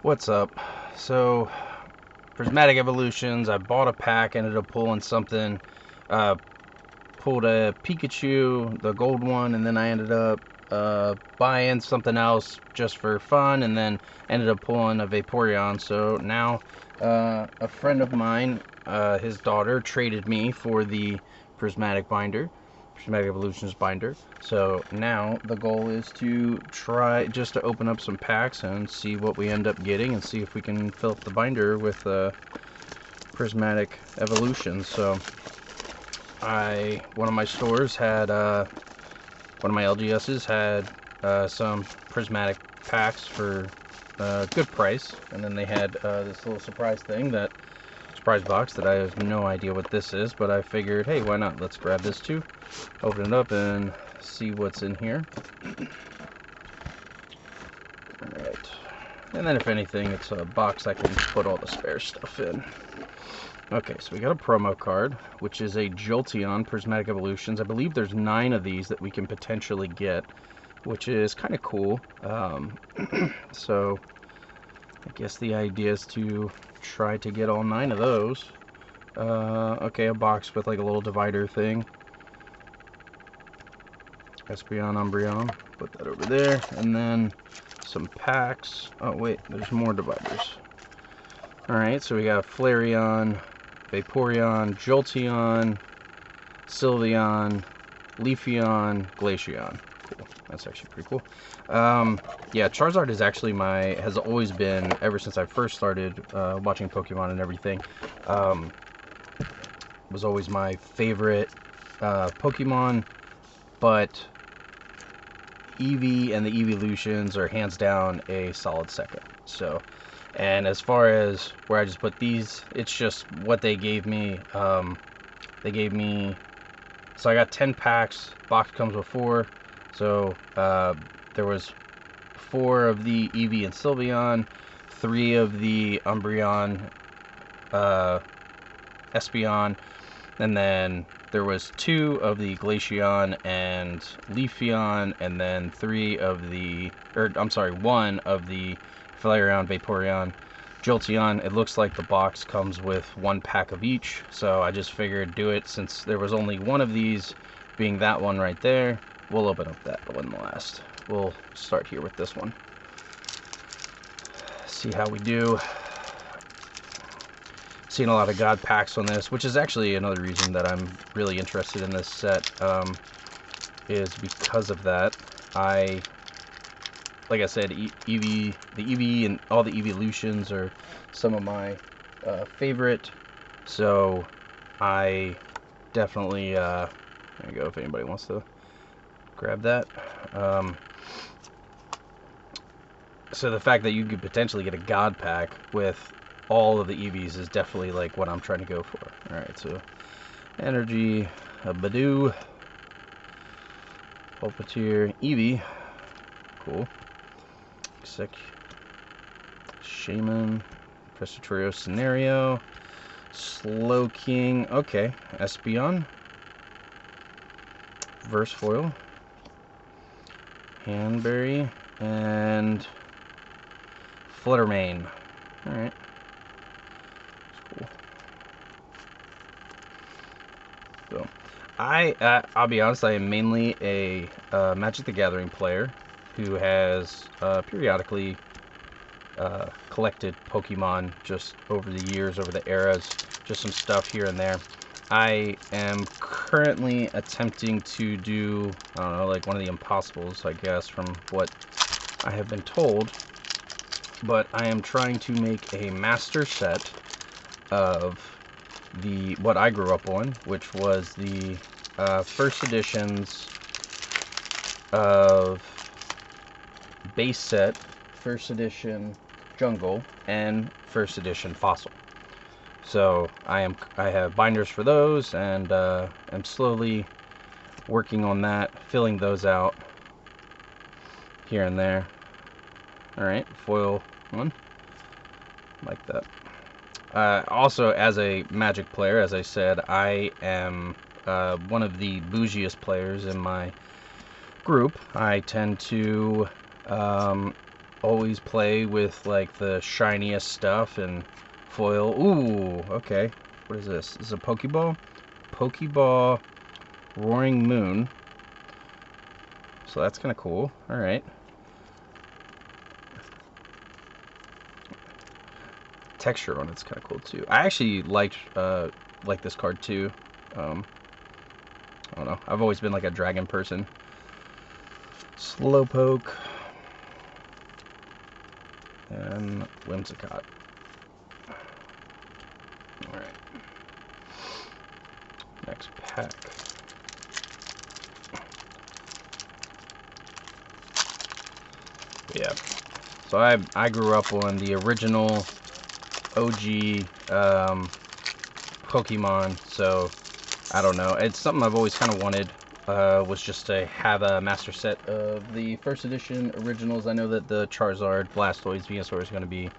What's up? So, Prismatic Evolutions, I bought a pack, ended up pulling something, uh, pulled a Pikachu, the gold one, and then I ended up buying something else just for fun, and then ended up pulling a Vaporeon. So now, a friend of mine, his daughter, traded me for the Prismatic binder. Prismatic Evolutions binder. So now the goal is to try just to open up some packs and see what we end up getting and see if we can fill up the binder with Prismatic Evolutions. So one of my stores had one of my LGSs had some Prismatic packs for a good price, and then they had this little surprise box that I have no idea what this is, but I figured, hey, why not? Let's grab this too, open it up, and see what's in here. Alright. And then if anything, it's a box I can put all the spare stuff in. Okay, so we got a promo card, which is a Jolteon Prismatic Evolutions. I believe there's 9 of these that we can potentially get, which is kind of cool. So I guess the idea is to try to get all 9 of those. Okay, a box with like a little divider thing. Espeon, Umbreon, put that over there, and then some packs. Oh wait, there's more dividers. Alright, so we got Flareon, Vaporeon, Jolteon, Sylveon, Leafeon, Glaceon. Cool. That's actually pretty cool. Yeah, Charizard is actually has always been, ever since I first started watching Pokemon and everything, was always my favorite Pokemon, but Eevee and the Evolutions are hands down a solid second. So, and as far as where I just put these, it's just what they gave me. They gave me, so I got 10 packs. Box comes with 4. So there was 4 of the Eevee and Sylveon, 3 of the Umbreon, Espeon, and then there was 2 of the Glaceon and Leafeon, and then 1 of the Flareon, Vaporeon, Jolteon. It looks like the box comes with 1 pack of each, so I just figured do it since there was only 1 of these, being that one right there. We'll open up that one last. We'll start here with this one. See how we do. Seen a lot of God packs on this, which is actually another reason that I'm really interested in this set, is because of that. Like I said, the Eevee and all the Evolutions are some of my favorite, so I definitely, there you go, if anybody wants to grab that. So the fact that you could potentially get a God pack with all of the Eevees is definitely like what I'm trying to go for. Alright, so Energy, a Badoo, Pulpitier, Eevee, cool. Shaman, Prestatorio Scenario, Slowking, okay, Espeon, Versefoil, Hanberry, and Fluttermane. Alright. Cool. So, I'll be honest, I am mainly a Magic the Gathering player who has periodically collected Pokemon just over the years, over the eras, just some stuff here and there. I am currently attempting to do, I don't know, like one of the impossibles, I guess, from what I have been told, but I am trying to make a master set of what I grew up on, which was the first editions of base set, first edition Jungle, and first edition Fossil. So I have binders for those, and I'm slowly working on that, filling those out here and there. Alright, foil one, like that. Also, as a Magic player, as I said, I am one of the bougiest players in my group. I tend to always play with like the shiniest stuff and foil. Ooh, okay. What is this? This is a Pokeball? Pokeball Roaring Moon. So that's kind of cool. Alright. Texture on it's kind of cool too. I actually like this card too. I don't know. I've always been like a dragon person. Slowpoke. And Whimsicott. Alright. Next pack. Yeah. So I grew up on the original OG Pokemon, so I don't know. It's something I've always kind of wanted. Was just to have a master set of the first edition originals. I know that the Charizard, Blastoise, Venusaur is going to be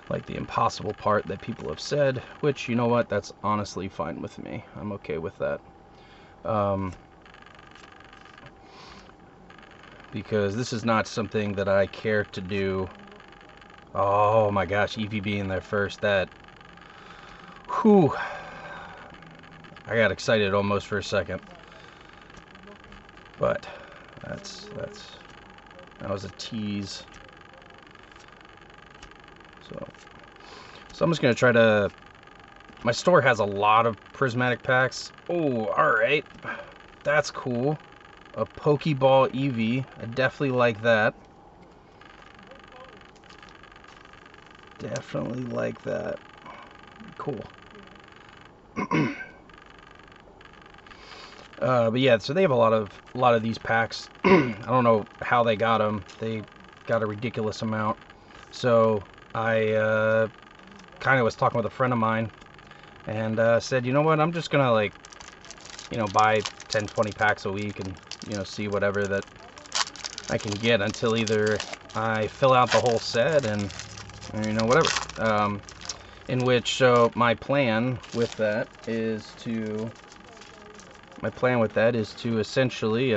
like the impossible part that people have said, which, you know what, that's honestly fine with me. I'm okay with that. Because this is not something that I care to do. Oh my gosh, Eevee being there first, that... Whew. I got excited almost for a second. But that was a tease. So I'm just gonna try to. My store has a lot of prismatic packs. Oh, all right, that's cool. A Pokeball Eevee. I definitely like that. Definitely like that. Cool. But yeah, so they have a lot of these packs. I don't know how they got them. They got a ridiculous amount. So I kind of was talking with a friend of mine and said, you know what, I'm just gonna like, you know, buy 10-20 packs a week and, you know, see whatever that I can get until either I fill out the whole set and, or, you know, whatever. In which, so my plan with that is to essentially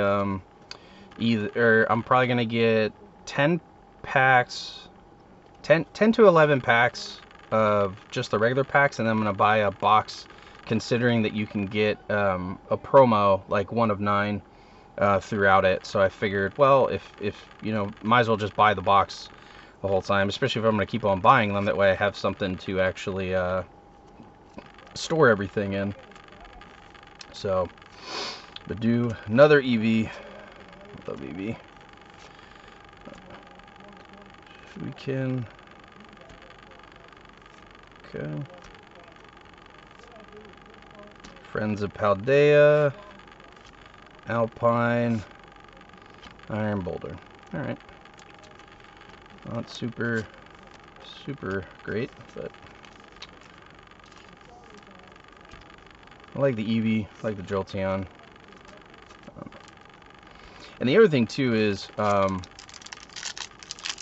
either I'm probably gonna get 10 packs, 10 to 11 packs of just the regular packs, and then I'm gonna buy a box, considering that you can get a promo like 1 of 9 throughout it. So I figured, well, if you know, might as well just buy the box the whole time, especially if I'm gonna keep on buying them. That way I have something to actually store everything in. So, but do another Eevee. Love Eevee. If we can. Okay. Friends of Paldea. Alpine. Iron Boulder. Alright. Not super great, but I like the Eevee, I like the Jolteon. And the other thing too is,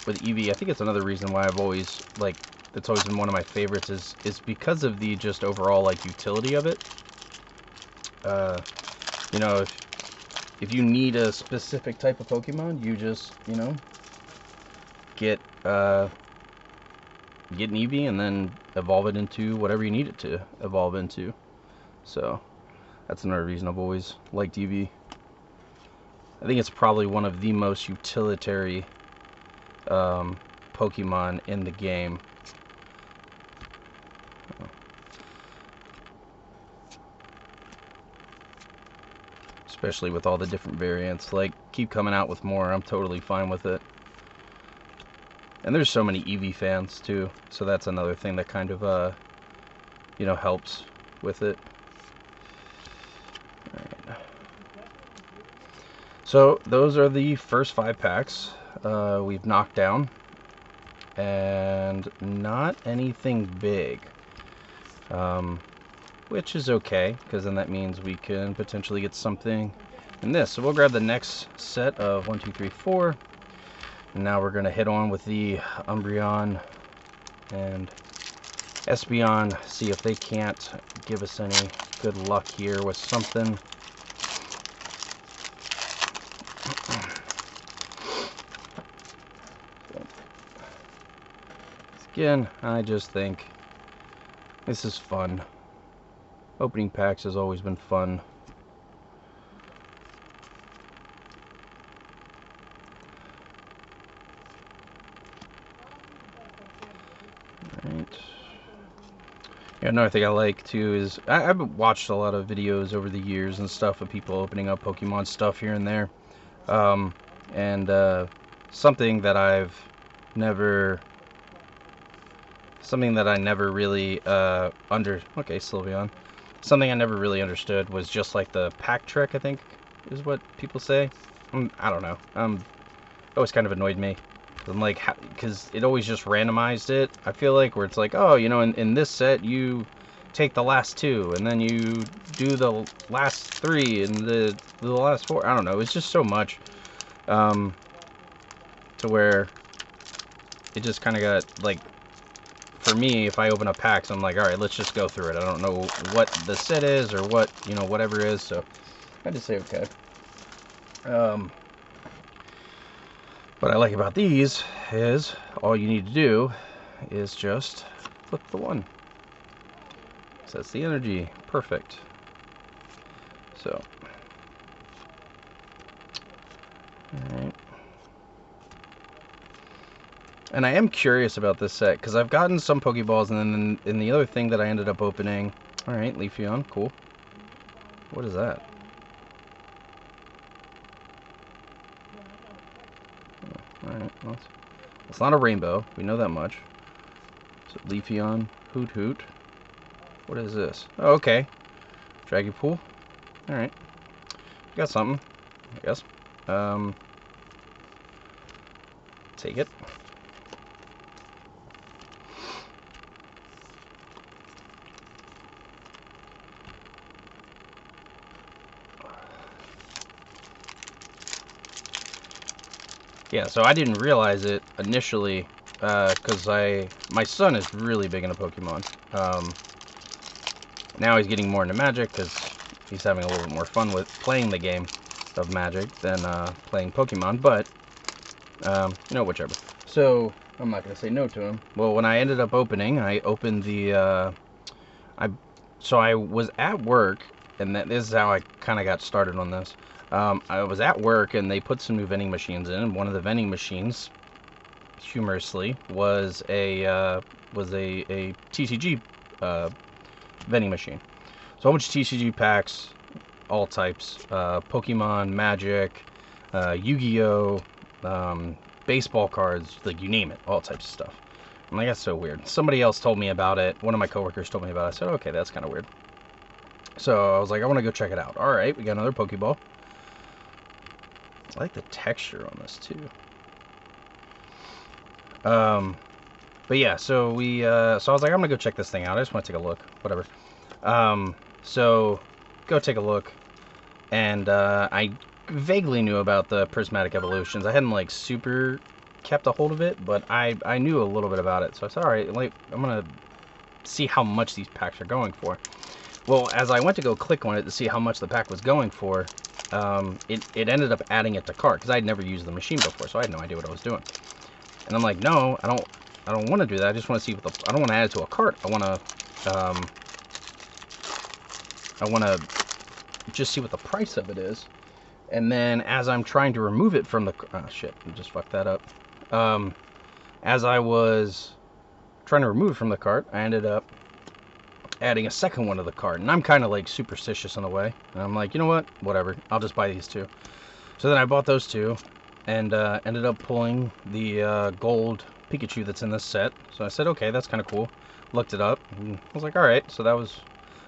with Eevee, I think it's another reason why I've always, like, it's always been one of my favorites, is because of the just overall, like, utility of it. You know, if you need a specific type of Pokemon, you just, you know, get an Eevee and then evolve it into whatever you need it to evolve into. So that's another reason I've always liked Eevee. I think it's probably one of the most utilitarian Pokemon in the game. Especially with all the different variants. Like, keep coming out with more. I'm totally fine with it. And there's so many Eevee fans too, so that's another thing that kind of you know, helps with it. Alright. So those are the first 5 packs we've knocked down, and not anything big, which is okay, because then that means we can potentially get something in this. So we'll grab the next set of 1, 2, 3, 4. And now we're going to hit on with the Umbreon and Espeon, see if they can't give us any good luck here with something. Again, I just think this is fun. Opening packs has always been fun. Alright. Yeah, another thing I like too is I've watched a lot of videos over the years and stuff of people opening up Pokemon stuff here and there. Something that I never really okay, Sylveon. Something I never really understood was just like the pack trick, I think is what people say. I don't know. It always kind of annoyed me. I'm like, because it always just randomized it. I feel like where it's like, oh, you know, in this set you take the last 2 and then you do the last 3 and the last 4. I don't know. It's just so much to where it just kind of got like, for me, if I open up packs, I'm like, all right, let's just go through it. I don't know what the set is or what, you know, whatever is. So I just say okay. What I like about these is all you need to do is just flip the one. So that's the energy. Perfect. So, alright. And I am curious about this set because I've gotten some Pokeballs, and then in the other thing that I ended up opening. Alright, Leafeon, cool. What is that? Alright, well, it's not a rainbow. We know that much. So Leafeon, Hoot Hoot. What is this? Oh, okay. Dragapult. Alright. Got something, I guess. Take it. Yeah, so I didn't realize it initially, because my son is really big into Pokemon. Now he's getting more into Magic because he's having a little bit more fun with playing the game of Magic than playing Pokemon, but, you know, whichever. So, I'm not going to say no to him. Well, when I ended up opening, I opened the, so I was at work, and this is how I kind of got started on this. I was at work and they put some new vending machines in, and one of the vending machines, humorously, was a TCG vending machine. So a bunch of TCG packs, all types, Pokemon, Magic, Yu-Gi-Oh, baseball cards, like you name it, all types of stuff. I'm like, that's so weird. Somebody else told me about it. One of my coworkers told me about it. I said, okay, that's kind of weird. So I was like, I want to go check it out. All right, we got another Pokeball. I like the texture on this too. But yeah, so I was like, I'm gonna go check this thing out. I just want to take a look, whatever. So go take a look, and I vaguely knew about the Prismatic Evolutions. I hadn't like super kept a hold of it, but I knew a little bit about it. So I said, all right, like I'm gonna see how much these packs are going for. Well, as I went to go click on it to see how much the pack was going for, it ended up adding it to cart because I had never used the machine before, so I had no idea what I was doing. And I'm like, no, I don't want to do that. I just want to see what I don't want to add it to a cart. I want to just see what the price of it is. And then as I'm trying to remove it from the shit, I just fucked that up. As I was trying to remove it from the cart, I ended up adding a second one to the cart, and I'm kind of like superstitious in a way, and I'm like, you know what, whatever, I'll just buy these 2. So then I bought those 2 and ended up pulling the gold Pikachu that's in this set. So I said, okay, that's kind of cool. Looked it up and I was like, all right, so that was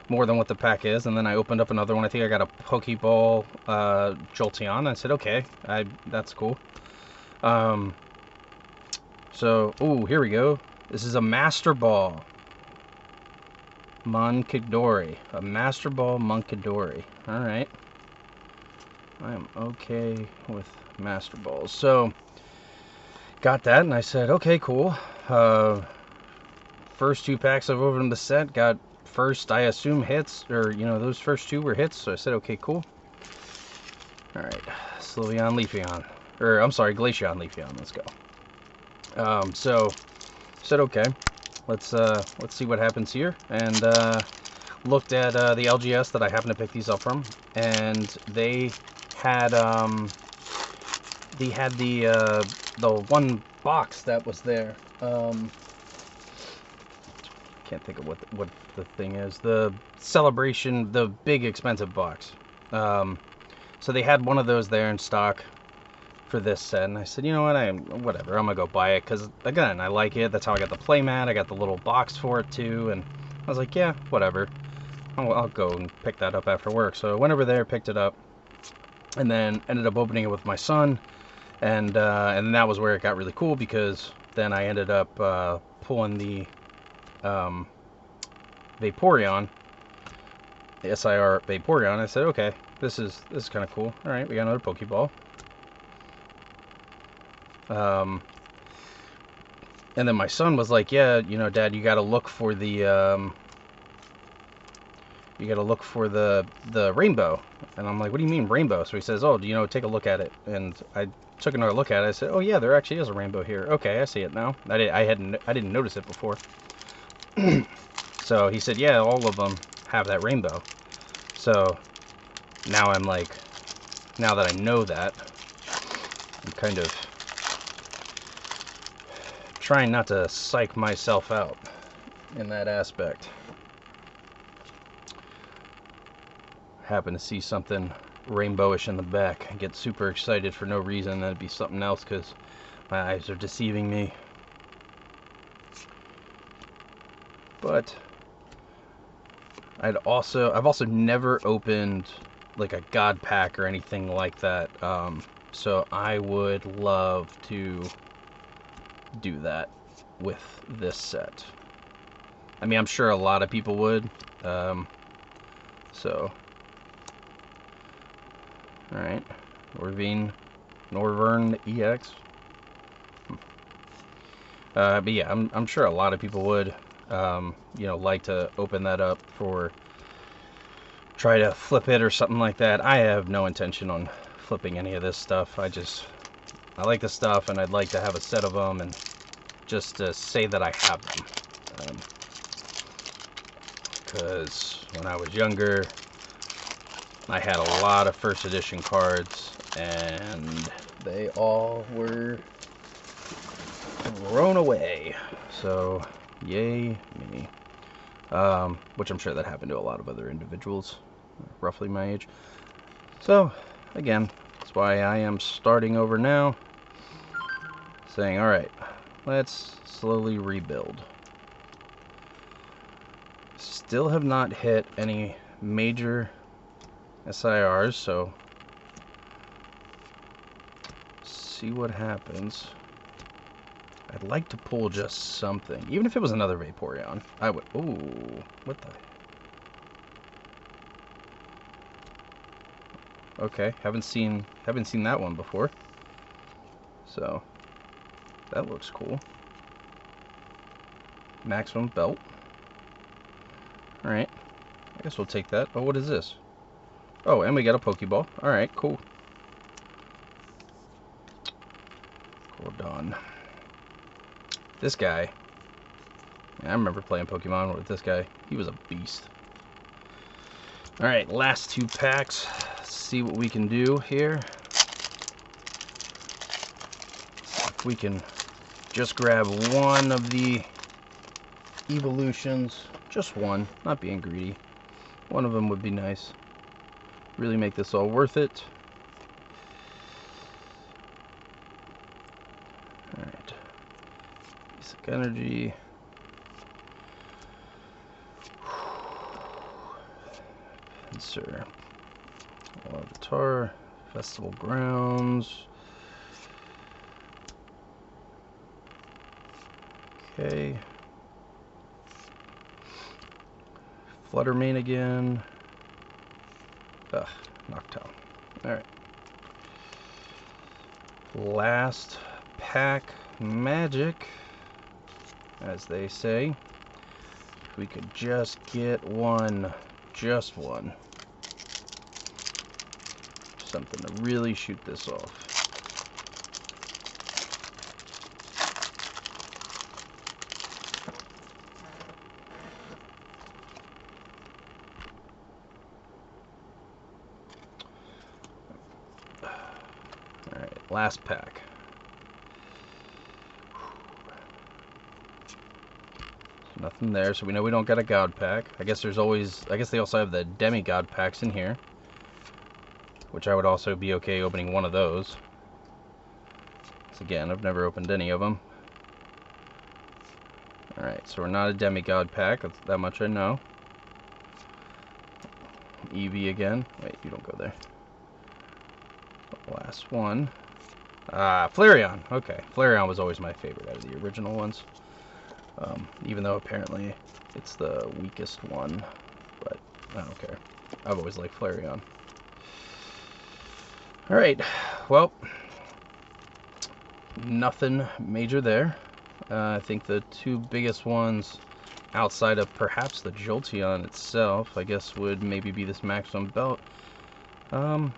more than what the pack is. And then I opened up another one. I think I got a Pokeball Jolteon. I said, okay, that's cool. So, ooh, here we go. This is a Master Ball Munkidori. A Master Ball Munkidori. Alright. I am okay with Master Balls. So, got that, and I said, okay, cool. First 2 packs I've opened the set. Got first, I assume, hits. Or, you know, those first 2 were hits. So I said, okay, cool. Alright. Sylveon, Leafeon. Or, I'm sorry, Glaceon, Leafeon. Let's go. So, said okay, let's see what happens here, and looked at the LGS that I happened to pick these up from, and they had the one box that was there. Can't think of what the thing is. The Celebration, the big expensive box. So they had one of those there in stock for this set, and I said, you know what, whatever, I'm gonna go buy it, because again, I like it. That's how I got the playmat. I got the little box for it too, and I was like, yeah, whatever, I'll go and pick that up after work. So I went over there, picked it up, and then ended up opening it with my son, and that was where it got really cool, because then I ended up pulling the Vaporeon, the SIR Vaporeon. I said, okay, this is kind of cool. All right, we got another Pokeball. And then my son was like, yeah, you know, Dad, you got to look for the the rainbow. And I'm like, what do you mean rainbow? So he says, oh, you know, take a look at it. And I took another look at it. I said, oh yeah, there actually is a rainbow here. Okay, I see it now. I didn't notice it before. So he said, yeah, all of them have that rainbow. So now I'm like, now that I know that, I'm kind of trying not to psych myself out in that aspect. Happen to see something rainbowish in the back and get super excited for no reason, then it'd be something else because my eyes are deceiving me. But I've also never opened like a God pack or anything like that, so I would love to do that with this set. I mean, I'm sure a lot of people would, so alright, Norvern EX. But yeah, I'm sure a lot of people would, you know, like to open that up for, try to flip it or something like that. I have no intention on flipping any of this stuff. I like the stuff, and I'd like to have a set of them, and just to say that I have them. Because when I was younger, I had a lot of first edition cards, and they all were thrown away. So, yay me. Which I'm sure that happened to a lot of other individuals roughly my age. So, again, that's why I am starting over now, saying, alright, let's slowly rebuild. Still have not hit any major SIRs, so see what happens. I'd like to pull just something, even if it was another Vaporeon. I would. Ooh, what the? Okay, haven't seen that one before. So that looks cool. Maximum belt. All right, I guess we'll take that. Oh, what is this? Oh, and we got a Pokeball. All right, cool. Gordon. This guy, I remember playing Pokemon with this guy. He was a beast. Alright, last two packs. Let's see what we can do here. If we can just grab one of the evolutions. Just one, not being greedy. One of them would be nice. Really make this all worth it. Alright. Basic energy. Pincer. Avatar. Festival grounds. Okay. Fluttermane again. Ugh, Noctowl. Alright. Last pack magic, as they say. If we could just get one, just one. Something to really shoot this off. last pack. Nothing there, so we know we don't got a God pack. I guess there's always, I guess they also have the demigod packs in here, which I would also be okay opening one of those. So again, I've never opened any of them. Alright, so we're not a demigod pack, that's that much I know. Eevee again. Wait, you don't go there. Last one. Flareon. Okay, Flareon was always my favorite out of the original ones. Even though apparently it's the weakest one, but I don't care. I've always liked Flareon. Alright, well, nothing major there. I think the two biggest ones, outside of perhaps the Jolteon itself, I guess would maybe be this Maximum Belt. Again,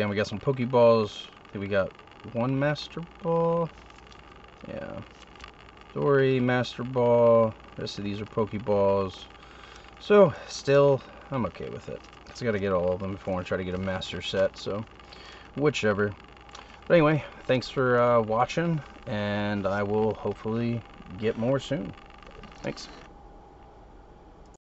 we got some Pokeballs. I think we got one Master Ball. Yeah. Dory, Master Ball. The rest of these are Pokeballs. So, still, I'm okay with it. Because I got to get all of them if I want to try to get a Master set. So, whichever. But anyway, thanks for watching. And I will hopefully get more soon. Thanks.